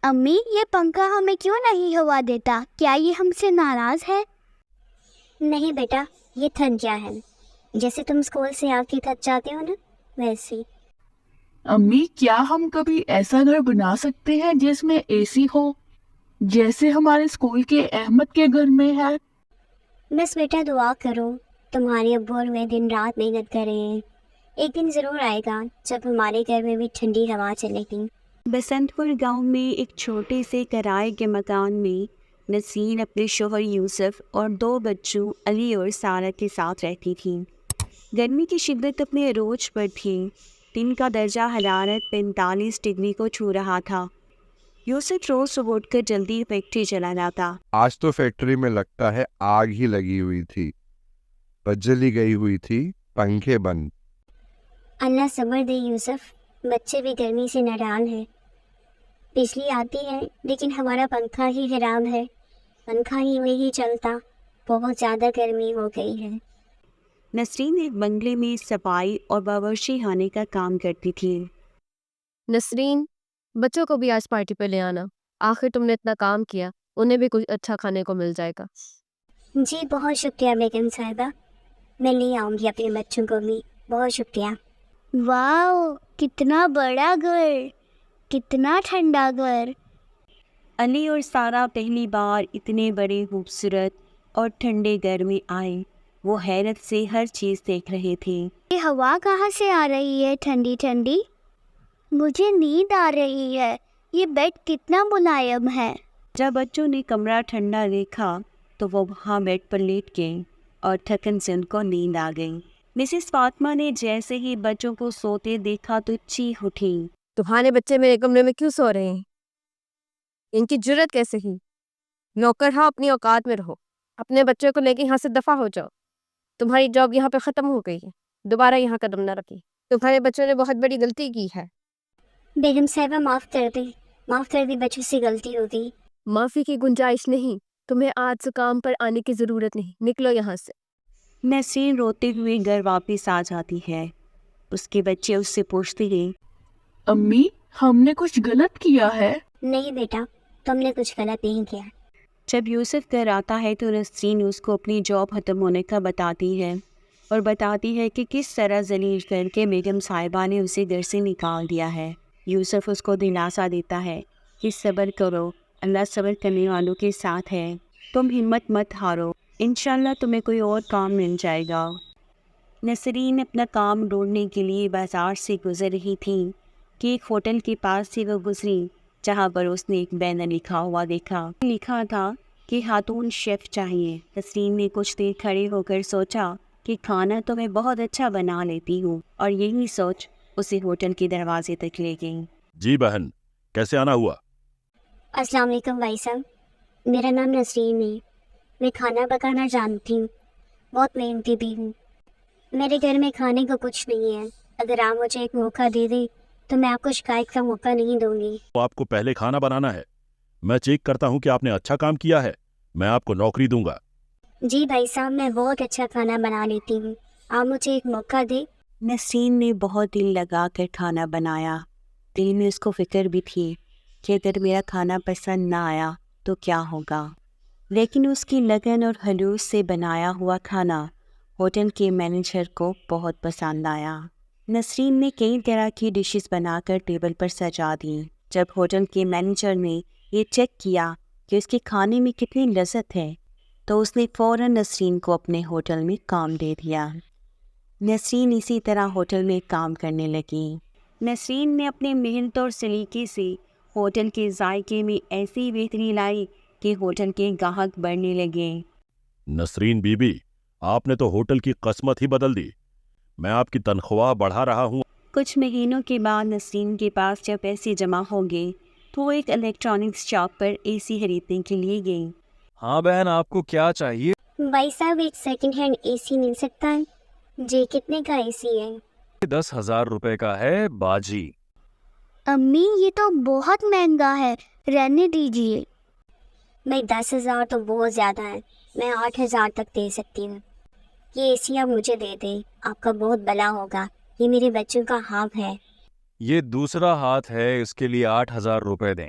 امی یہ پنکھا ہمیں کیوں نہیں ہوا دیتا؟ کیا یہ ہم سے ناراض ہے؟ نہیں بیٹا، یہ تھک گیا ہے، جیسے تم اسکول سے آ کے تھک جاتے ہو نا ویسے. امی کیا ہم کبھی ایسا گھر بنا سکتے ہیں جس میں اے سی ہو جیسے ہمارے اسکول کے احمد کے گھر میں ہے؟ بس بیٹا دعا کرو تمہارے ابو اور میں دن رات محنت کر رہے ہیں. ایک دن ضرور آئے گا جب ہمارے گھر میں بھی ٹھنڈی ہوا چلے گی. بسنت پور گاؤں میں ایک چھوٹے سے کرائے کے مکان میں نسرین اپنے شوہر یوسف اور 2 بچوں علی اور سارہ کے ساتھ رہتی تھی. گرمی کی شدت اپنے عروج پر تھی. دن کا درجہ حرارت 45 ڈگری کو چھو رہا تھا. یوسف روز صبح اٹھ کر جلدی فیکٹری چلا جاتا. آج تو فیکٹری میں لگتا ہے آگ ہی لگی ہوئی تھی، بجلی گئی ہوئی تھی، پنکھے بند. اللہ صبر دے یوسف، بچے بھی گرمی سے نڈال ہیں. بجلی آتی ہے لیکن ہمارا پنکھا ہی خراب ہے، پنکھا ہی نہیں چلتا، بہت زیادہ گرمی ہو گئی ہے. نسرین ایک بنگلے میں صفائی اور باورچی خانے کا کام کرتی تھی. نسرین، بچوں کو بھی آج پارٹی پہ لے آنا، آخر تم نے اتنا کام کیا، انہیں بھی کچھ اچھا کھانے کو مل جائے گا. جی بہت شکریہ بیگم صاحبہ، میں لے آؤں گی اپنے بچوں کو بھی. بہت شکریہ. واو کتنا بڑا گھر، کتنا ٹھنڈا گھر. علی اور سارہ پہلی بار اتنے بڑے خوبصورت اور ٹھنڈے گھر میں آئے. وہ حیرت سے ہر چیز دیکھ رہے تھے. یہ ہوا کہاں سے آ رہی ہے ٹھنڈی ٹھنڈی؟ مجھے نیند آ رہی ہے. یہ بیڈ کتنا ملائم ہے. جب بچوں نے کمرہ ٹھنڈا دیکھا تو وہ وہاں بیڈ پر لیٹ گئے اور تھکن سے ان کو نیند آ گئی. مسز فاطمہ نے جیسے ہی بچوں کو سوتے دیکھا تو چیخ اٹھی. تمہارے بچے میرے کمرے میں کیوں سو رہے ہیں؟ ان کی جرت کیسے ہی؟ نوکر ہو، اپنی اوقات میں رہو. اپنے بچے کو لے کے یہاں سے دفع ہو جاؤ. تمہاری جاب یہاں پہ ختم ہو گئی ہے، دوبارہ یہاں قدم نہ رکھی. تمہارے بچوں نے بہت بڑی غلطی کی ہے. بیگم صاحبہ معاف کر دیں، معاف کر دیں، بچوں سے غلطی ہو گئی. معافی کی گنجائش نہیں. تمہیں آج سے کام پر آنے کی ضرورت نہیں. نکلو یہاں سے. نسرین روتے ہوئے گھر واپس آ جاتی ہے. اس کے بچے اس سے پوچھتے ہیں، امی ہم نے کچھ غلط کیا ہے؟ نہیں بیٹا، تم نے کچھ غلط نہیں کیا. جب یوسف گھر آتا ہے تو نسرین اس کو اپنی جاب ختم ہونے کا بتاتی ہے اور بتاتی ہے کہ کس طرح ذلیل کر کے بیگم صاحبہ نے اسے گھر سے نکال دیا ہے. یوسف اس کو دلاسا دیتا ہے کہ صبر کرو، اللہ صبر کرنے والوں کے ساتھ ہے. تم ہمت مت ہارو، انشاءاللہ تمہیں کوئی اور کام مل جائے گا. نسرین اپنا کام ڈھونڈنے کے لیے بازار سے گزر رہی تھی کہ ایک ہوٹل کے پاس سے وہ گزری جہاں پر اس نے ایک بینر لکھا ہوا دیکھا. لکھا تھا کہ خاتون شیف چاہیے. نسرین نے کچھ دیر کھڑے ہو کر سوچا کہ کھانا تو میں بہت اچھا بنا لیتی ہوں، اور یہی سوچ اسے ہوٹل کے دروازے تک لے گئی. جی بہن، کیسے آنا ہوا؟ السلام علیکم بھائی صاحب، میرا نام نسرین ہے. میں کھانا پکانا جانتی ہوں، بہت محنتی بھی ہوں. میرے گھر میں کھانے کو کچھ نہیں ہے. اگر آپ مجھے ایک موقع دے دیں تو میں آپ کو شکایت کا موقع نہیں دوں گی. تو آپ کو پہلے کھانا بنانا ہے. میں چیک کرتا ہوں کہ آپ نے اچھا کام کیا ہے، میں آپ کو نوکری دوں گا. جی بھائی صاحب، میں بہت اچھا کھانا بنا لیتی ہوں، آپ مجھے ایک موقع دیں. نسرین نے بہت دل لگا کر کھانا بنایا. دل میں اس کو فکر بھی تھی کہ اگر میرا کھانا پسند نہ آیا تو کیا ہوگا، لیکن اس کی لگن اور خلوص سے بنایا ہوا کھانا ہوٹل کے مینیجر کو بہت پسند آیا. نسرین نے کئی طرح کی ڈشز بنا کر ٹیبل پر سجا دیں. جب ہوٹل کے مینیجر نے یہ چیک کیا کہ اس کے کھانے میں کتنی لذت ہے تو اس نے فوراً نسرین کو اپنے ہوٹل میں کام دے دیا. نسرین اسی طرح ہوٹل میں کام کرنے لگی. نسرین نے اپنے محنت اور سلیقے سے ہوٹل کے ذائقے میں ایسی بہتری لائی کہ ہوٹل کے گاہک بڑھنے لگے. نسرین بی بی، آپ نے تو ہوٹل کی قسمت ہی بدل دی. میں آپ کی تنخواہ بڑھا رہا ہوں. کچھ مہینوں کے بعد نسرین کے پاس جب پیسے جمع ہو گئے تو وہ ایک الیکٹرانکس شاپ پر اے سی خریدنے کے لیے گئی. ہاں بہن، آپ کو کیا چاہیے؟ بھائی صاحب ایک سیکنڈ ہینڈ اے سی مل سکتا ہے؟ جی کتنے کا اے سی ہے؟ 10,000 روپے کا ہے باجی. امی یہ تو بہت مہنگا ہے، رہنے دیجیے. بھائی 10,000 تو بہت زیادہ ہے، میں 8,000 تک دے سکتی ہوں. یہ اے سی آپ مجھے دے دیں، آپ کا بہت بھلا ہوگا. یہ میرے بچوں کا ہاتھ ہے. یہ دوسرا ہاتھ ہے، اس کے لیے 8,000 روپے دیں.